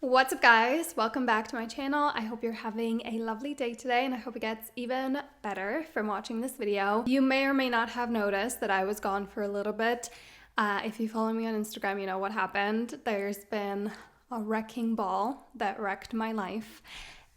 What's up guys? Welcome back to my channel. I hope you're having a lovely day today and I hope it gets even better from watching this video. You may or may not have noticed that I was gone for a little bit. If you follow me on Instagram, you know what happened. There's been a wrecking ball that wrecked my life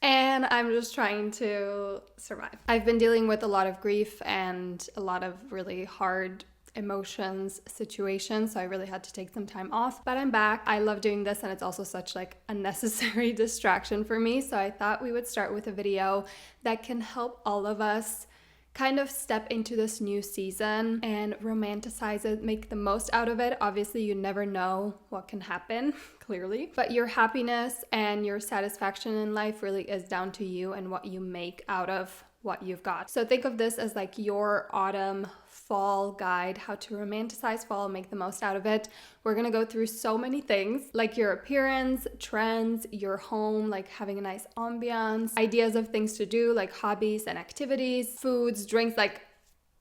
and I'm just trying to survive. I've been dealing with a lot of grief and a lot of really hard emotions, situations, so I really had to take some time off, but I'm back. I love doing this and it's also such like a necessary distraction for me, so I thought we would start with a video that can help all of us kind of step into this new season and romanticize it, make the most out of it. Obviously, you never know what can happen, clearly, but your happiness and your satisfaction in life really is down to you and what you make out of what you've got. So think of this as like your autumn fall guide, how to romanticize fall, make the most out of it. We're gonna go through so many things like your appearance, trends, your home, like having a nice ambiance, ideas of things to do like hobbies and activities, foods, drinks, like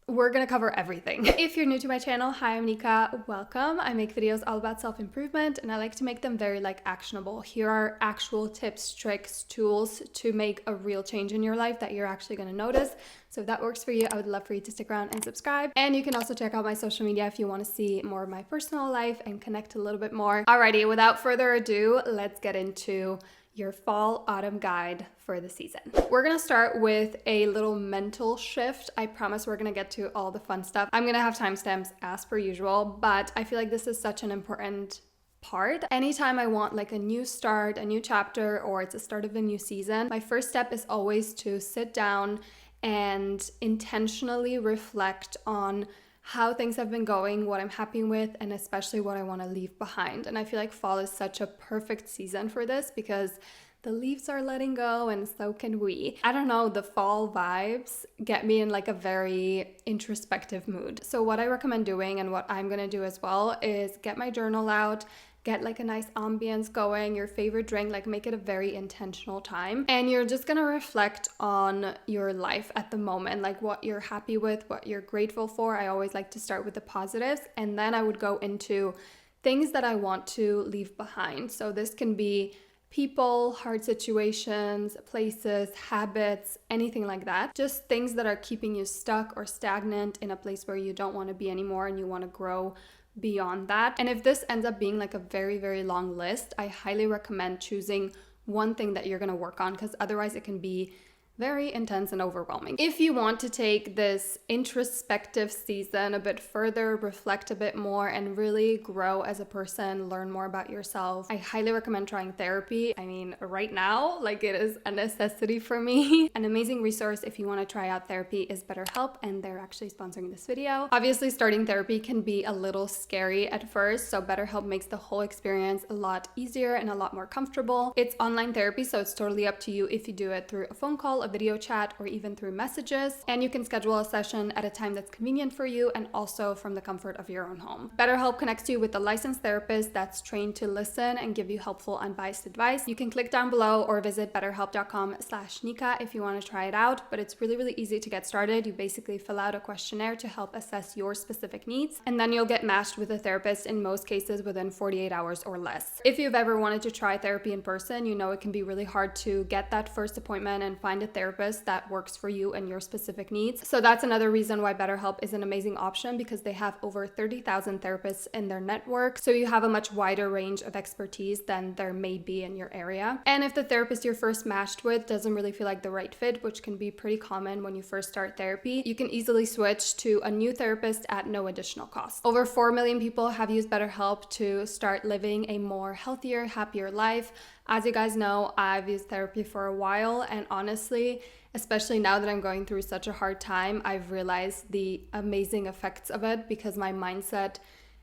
we're gonna cover everything. If you're new to my channel, hi, I'm Nika, welcome. I make videos all about self-improvement and I like to make them very like actionable. Here are actual tips, tricks, tools to make a real change in your life that you're actually gonna notice. So if that works for you, I would love for you to stick around and subscribe. And you can also check out my social media if you wanna see more of my personal life and connect a little bit more. Alrighty, without further ado, let's get into your fall autumn guide for the season. We're gonna start with a little mental shift. I promise we're gonna get to all the fun stuff. I'm gonna have timestamps as per usual, but I feel like this is such an important part. Anytime I want like a new start, a new chapter, or it's a start of a new season, my first step is always to sit down and intentionally reflect on how things have been going, what I'm happy with, and especially what I want to leave behind. And I feel like fall is such a perfect season for this because the leaves are letting go and so can we. I don't know, the fall vibes get me in like a very introspective mood. So what I recommend doing and what I'm gonna do as well is get my journal out, get like a nice ambience going, your favorite drink, like make it a very intentional time. And you're just gonna reflect on your life at the moment, like what you're happy with, what you're grateful for. I always like to start with the positives and then I would go into things that I want to leave behind. So this can be people, hard situations, places, habits, anything like that. Just things that are keeping you stuck or stagnant in a place where you don't want to be anymore and you want to grow beyond that. And if this ends up being like a very, very long list, I highly recommend choosing one thing that you're going to work on because otherwise it can be very intense and overwhelming. If you want to take this introspective season a bit further, reflect a bit more, and really grow as a person, learn more about yourself, I highly recommend trying therapy. I mean, right now, like it is a necessity for me. An amazing resource if you want to try out therapy is BetterHelp, and they're actually sponsoring this video. Obviously, starting therapy can be a little scary at first, so BetterHelp makes the whole experience a lot easier and a lot more comfortable. It's online therapy, so it's totally up to you if you do it through a phone call, a video chat, or even through messages. And you can schedule a session at a time that's convenient for you and also from the comfort of your own home. BetterHelp connects you with a licensed therapist that's trained to listen and give you helpful, unbiased advice. You can click down below or visit betterhelp.com/Nika if you want to try it out, but it's really, really easy to get started. You basically fill out a questionnaire to help assess your specific needs, and then you'll get matched with a therapist in most cases within 48 hours or less. If you've ever wanted to try therapy in person, you know it can be really hard to get that first appointment and find a therapist that works for you and your specific needs. So that's another reason why BetterHelp is an amazing option because they have over 30,000 therapists in their network. So you have a much wider range of expertise than there may be in your area. And if the therapist you're first matched with doesn't really feel like the right fit, which can be pretty common when you first start therapy, you can easily switch to a new therapist at no additional cost. Over 4 million people have used BetterHelp to start living a more healthier, happier life. As you guys know, I've used therapy for a while, and honestly, especially now that I'm going through such a hard time, I've realized the amazing effects of it because my mindset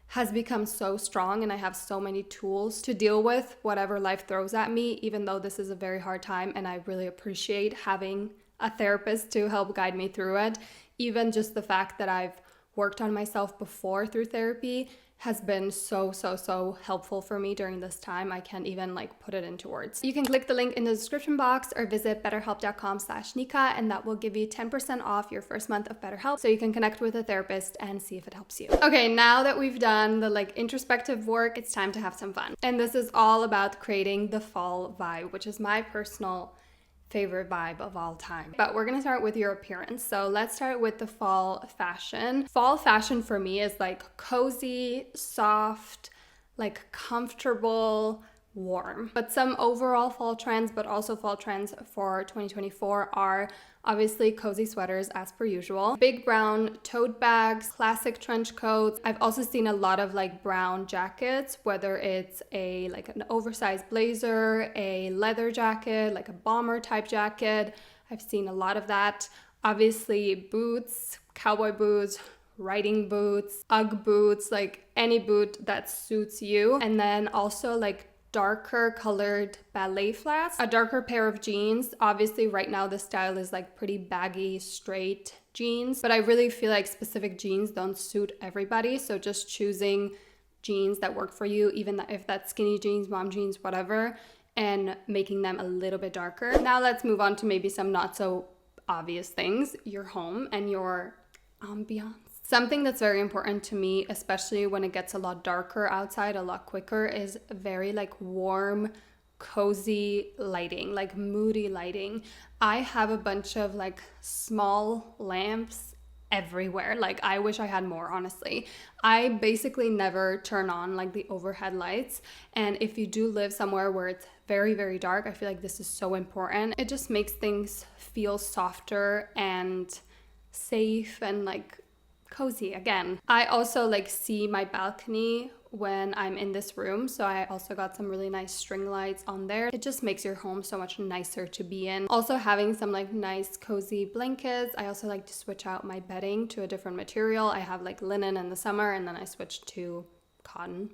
has become so strong and I have so many tools to deal with whatever life throws at me, even though this is a very hard time, and I really appreciate having a therapist to help guide me through it. Even just the fact that I've worked on myself before through therapy has been so helpful for me during this time. I can't even like put it into words. You can click the link in the description box or visit betterhelp.com/Nika, and that will give you 10% off your first month of BetterHelp, so you can connect with a therapist and see if it helps you. Okay, now that we've done the like introspective work, it's time to have some fun. And this is all about creating the fall vibe, which is my personal favorite vibe of all time. But we're gonna start with your appearance. So let's start with the fall fashion. Fall fashion for me is like cozy, soft, like comfortable, warm. But some overall fall trends, but also fall trends for 2024 are obviously cozy sweaters as per usual, big brown tote bags, classic trench coats. I've also seen a lot of like brown jackets, whether it's a like an oversized blazer, a leather jacket, like a bomber type jacket. I've seen a lot of that. Obviously boots, cowboy boots, riding boots, Ugg boots, like any boot that suits you. And then also like darker colored ballet flats, a darker pair of jeans. Obviously right now the style is like pretty baggy, straight jeans, but I really feel like specific jeans don't suit everybody. So just choosing jeans that work for you, even if that's skinny jeans, mom jeans, whatever, and making them a little bit darker. Now let's move on to maybe some not so obvious things, your home and your ambiance. Something that's very important to me, especially when it gets a lot darker outside, a lot quicker, is very like warm, cozy lighting, like moody lighting. I have a bunch of like small lamps everywhere. Like I wish I had more, honestly. I basically never turn on like the overhead lights. And if you do live somewhere where it's very dark, I feel like this is so important. It just makes things feel softer and safe and like cozy again. I also like see my balcony when I'm in this room, so I also got some really nice string lights on there. It just makes your home so much nicer to be in. Also having some like nice cozy blankets. I also like to switch out my bedding to a different material. I have like linen in the summer and then I switched to cotton.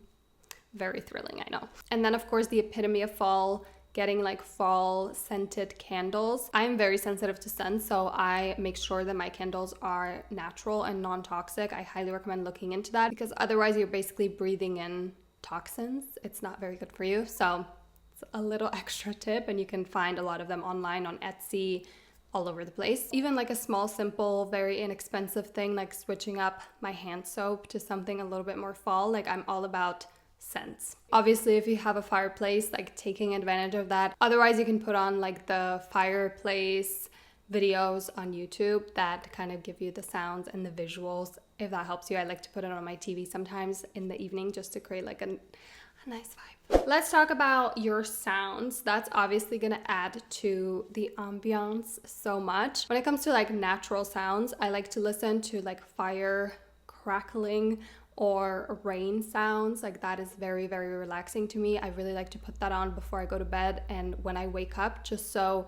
Very thrilling, I know. And then of course the epitome of fall, getting like fall scented candles. I'm very sensitive to scent, so I make sure that my candles are natural and non-toxic. I highly recommend looking into that because otherwise you're basically breathing in toxins. It's not very good for you. So it's a little extra tip, and you can find a lot of them online on Etsy, all over the place. Even like a small, simple, very inexpensive thing like switching up my hand soap to something a little bit more fall. Like I'm all about scents. Obviously, if you have a fireplace, like taking advantage of that. Otherwise, you can put on like the fireplace videos on YouTube that kind of give you the sounds and the visuals, if that helps you. I like to put it on my TV sometimes in the evening just to create like a nice vibe. Let's talk about your sounds. That's obviously gonna add to the ambiance so much. When it comes to like natural sounds, I like to listen to like fire crackling or rain sounds. Like that is very relaxing to me. I really like to put that on before I go to bed and when I wake up, just so,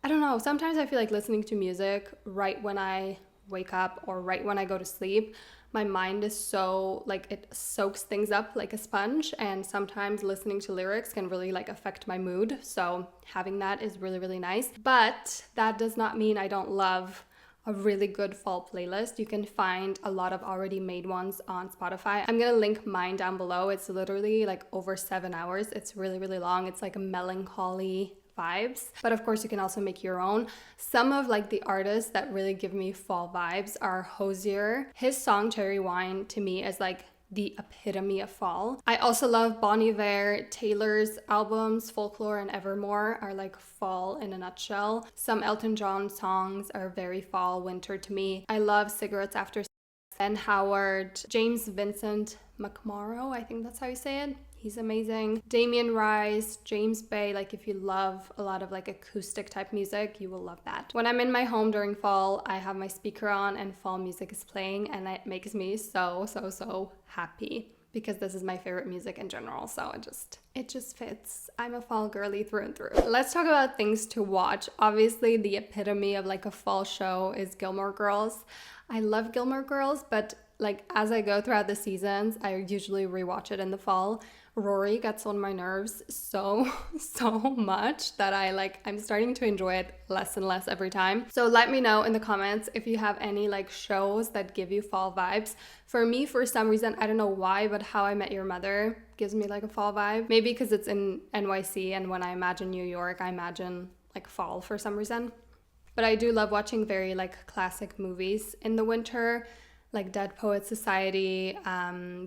I don't know, sometimes I feel like listening to music right when I wake up or right when I go to sleep, my mind is so like, it soaks things up like a sponge, and sometimes listening to lyrics can really like affect my mood. So having that is really nice. But that does not mean I don't love a really good fall playlist. You can find a lot of already made ones on Spotify. I'm gonna link mine down below. It's literally like over 7 hours. It's really long. It's like a melancholy vibes, but of course you can also make your own. Some of like the artists that really give me fall vibes are Hosier. His song Cherry Wine to me is like the epitome of fall. I also love Bon Iver. Taylor's albums Folklore and Evermore are like fall in a nutshell. Some Elton John songs are very fall, winter to me. I love Cigarettes After Ben Howard, James Vincent McMorrow, I think that's how you say it. He's amazing. Damien Rice, James Bay. Like if you love a lot of like acoustic type music, you will love that. When I'm in my home during fall, I have my speaker on and fall music is playing, and it makes me so happy because this is my favorite music in general. So it just fits. I'm a fall girly through and through. Let's talk about things to watch. Obviously the epitome of like a fall show is Gilmore Girls. I love Gilmore Girls, but like as I go throughout the seasons, I usually rewatch it in the fall. Rory gets on my nerves so much that I'm starting to enjoy it less and less every time. So let me know in the comments if you have any like shows that give you fall vibes. For me, for some reason, I don't know why, but How I Met Your Mother gives me like a fall vibe. Maybe because it's in NYC, and when I imagine New York, I imagine like fall for some reason. But I do love watching very like classic movies in the winter, like Dead Poets Society,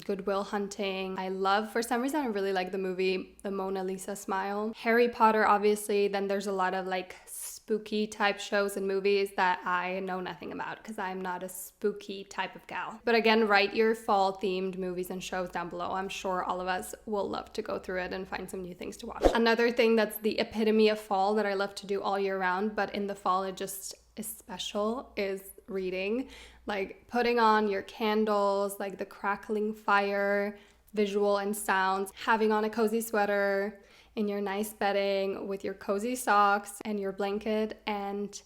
Good Will Hunting. I love, for some reason, I really like the movie The Mona Lisa Smile. Harry Potter, obviously. Then there's a lot of like spooky type shows and movies that I know nothing about because I'm not a spooky type of gal. But again, write your fall themed movies and shows down below. I'm sure all of us will love to go through it and find some new things to watch. Another thing that's the epitome of fall that I love to do all year round, but in the fall it just is special, is reading. Like putting on your candles, like the crackling fire, visual and sounds, having on a cozy sweater in your nice bedding with your cozy socks and your blanket and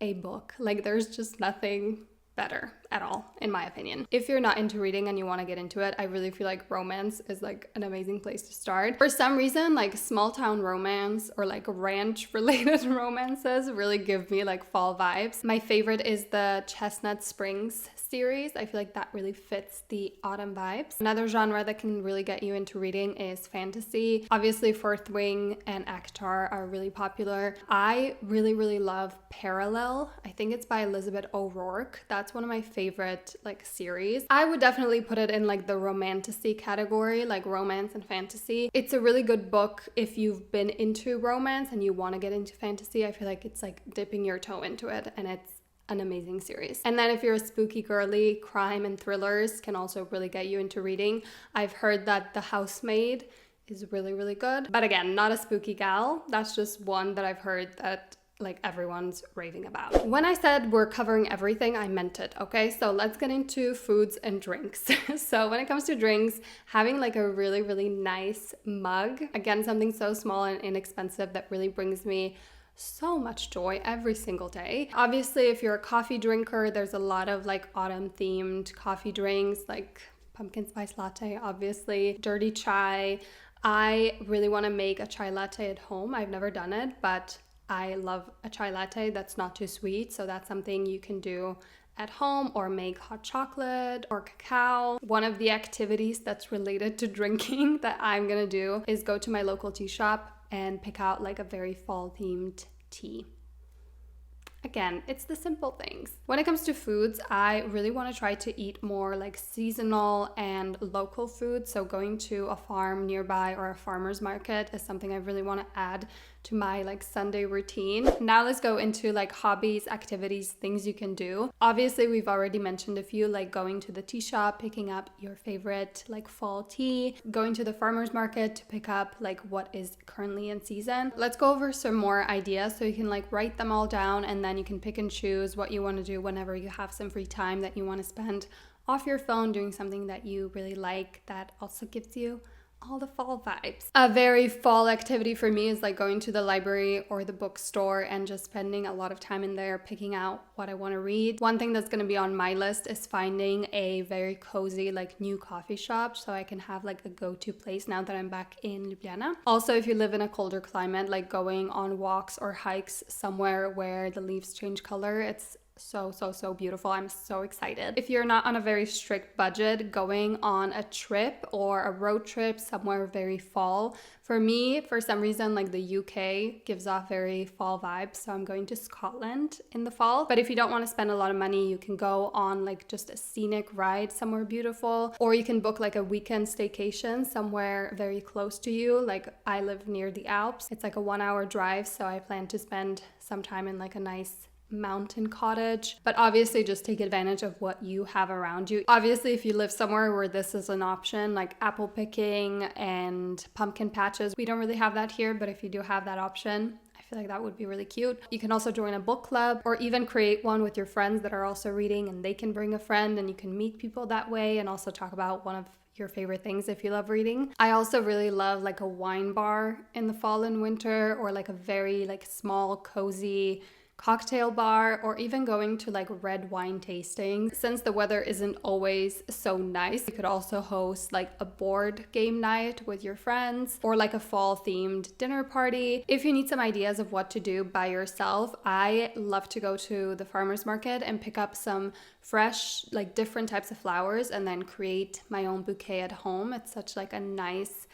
a book. Like there's just nothing better at all, in my opinion. If you're not into reading and you want to get into it, I really feel like romance is like an amazing place to start. For some reason, like small town romance or like ranch related romances really give me like fall vibes. My favorite is the Chestnut Springs series. I feel like that really fits the autumn vibes. Another genre that can really get you into reading is fantasy. Obviously, Fourth Wing and ACOTAR are really popular. I really love Parallel. I think it's by Elizabeth O'Rourke. That's one of my favorite like series. I would definitely put it in like the romantasy category, like romance and fantasy. It's a really good book if you've been into romance and you want to get into fantasy. I feel like it's like dipping your toe into it, and it's an amazing series. And then if you're a spooky girly, crime and thrillers can also really get you into reading. I've heard that The Housemaid is really good, but again, not a spooky gal. That's just one that I've heard that like everyone's raving about. When I said we're covering everything, I meant it, okay? So let's get into foods and drinks. So when it comes to drinks, having like a really nice mug, again, something so small and inexpensive that really brings me so much joy every single day. Obviously, if you're a coffee drinker, there's a lot of like autumn themed coffee drinks, like pumpkin spice latte, obviously, dirty chai. I really want to make a chai latte at home. I've never done it, but I love a chai latte that's not too sweet. So that's something you can do at home, or make hot chocolate or cacao. One of the activities that's related to drinking that I'm gonna do is go to my local tea shop and pick out like a very fall themed tea. Again, it's the simple things. When it comes to foods, I really want to try to eat more like seasonal and local food. So going to a farm nearby or a farmer's market is something I really want to add to my like Sunday routine. Now let's go into like hobbies, activities, things you can do. Obviously, we've already mentioned a few, like going to the tea shop, picking up your favorite like fall tea, going to the farmer's market to pick up like what is currently in season. Let's go over some more ideas so you can like write them all down, and then you can pick and choose what you want to do whenever you have some free time that you want to spend off your phone doing something that you really like that also gives you all the fall vibes. A very fall activity for me is like going to the library or the bookstore and just spending a lot of time in there picking out what I want to read. One thing that's going to be on my list is finding a very cozy like new coffee shop so I can have like a go-to place now that I'm back in Ljubljana. Also, if you live in a colder climate, like going on walks or hikes somewhere where the leaves change color, it's so beautiful. I'm so excited. If you're not on a very strict budget, going on a trip or a road trip somewhere very fall. For me, for some reason, like the UK gives off very fall vibes, so I'm going to Scotland in the fall. But if you don't want to spend a lot of money, you can go on like just a scenic ride somewhere beautiful, or you can book like a weekend staycation somewhere very close to you. Like I live near the Alps. It's like a 1-hour drive, so I plan to spend some time in like a nice mountain cottage, but obviously just take advantage of what you have around you. Obviously, if you live somewhere where this is an option, like apple picking and pumpkin patches, we don't really have that here, but if you do have that option, I feel like that would be really cute. You can also join a book club or even create one with your friends that are also reading, and they can bring a friend and you can meet people that way and also talk about one of your favorite things if you love reading. I also really love like a wine bar in the fall and winter, or like a very like small cozy cocktail bar, or even going to like red wine tasting. Since the weather isn't always so nice, you could also host like a board game night with your friends, or like a fall themed dinner party. If you need some ideas of what to do by yourself, I love to go to the farmers market and pick up some fresh, like different types of flowers and then create my own bouquet at home. It's such like a nice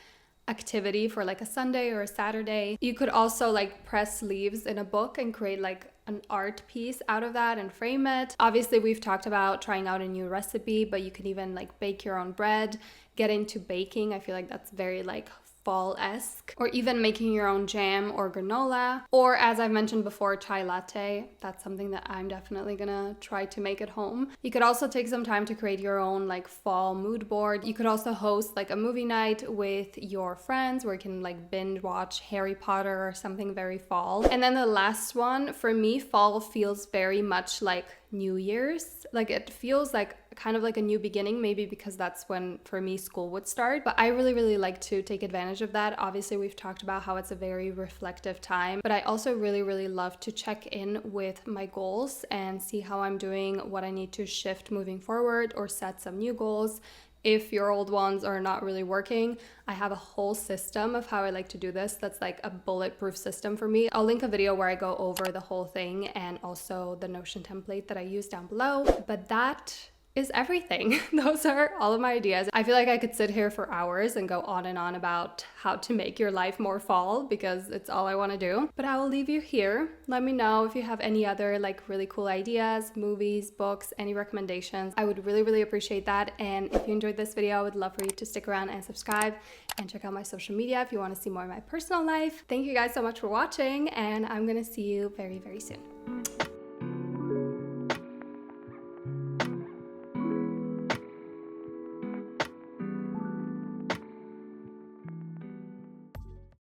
activity for like a Sunday or a Saturday. You could also like press leaves in a book and create like an art piece out of that and frame it. Obviously, we've talked about trying out a new recipe, but you can even like bake your own bread, get into baking. I feel like that's very like fall-esque, or even making your own jam or granola, or as I've mentioned before, chai latte. That's something that I'm definitely gonna try to make at home. You could also take some time to create your own like fall mood board. You could also host like a movie night with your friends where you can like binge watch Harry Potter or something very fall. And then the last one, for me, fall feels very much like New Year's. Like it feels like kind of like a new beginning, maybe because that's when for me school would start, but I really like to take advantage of that. Obviously, we've talked about how it's a very reflective time, but I also really love to check in with my goals and see how I'm doing, what I need to shift moving forward, or set some new goals. If your old ones are not really working, I have a whole system of how I like to do this. That's like a bulletproof system for me. I'll link a video where I go over the whole thing, and also the Notion template that I use down below. But that is everything. Those are all of my ideas. I feel like I could sit here for hours and go on and on about how to make your life more fall, because it's all I want to do. But I will leave you here. Let me know if you have any other like really cool ideas, movies, books, any recommendations. I would really appreciate that. And if you enjoyed this video, I would love for you to stick around and subscribe and check out my social media if you want to see more of my personal life. Thank you guys so much for watching, and I'm gonna see you very soon.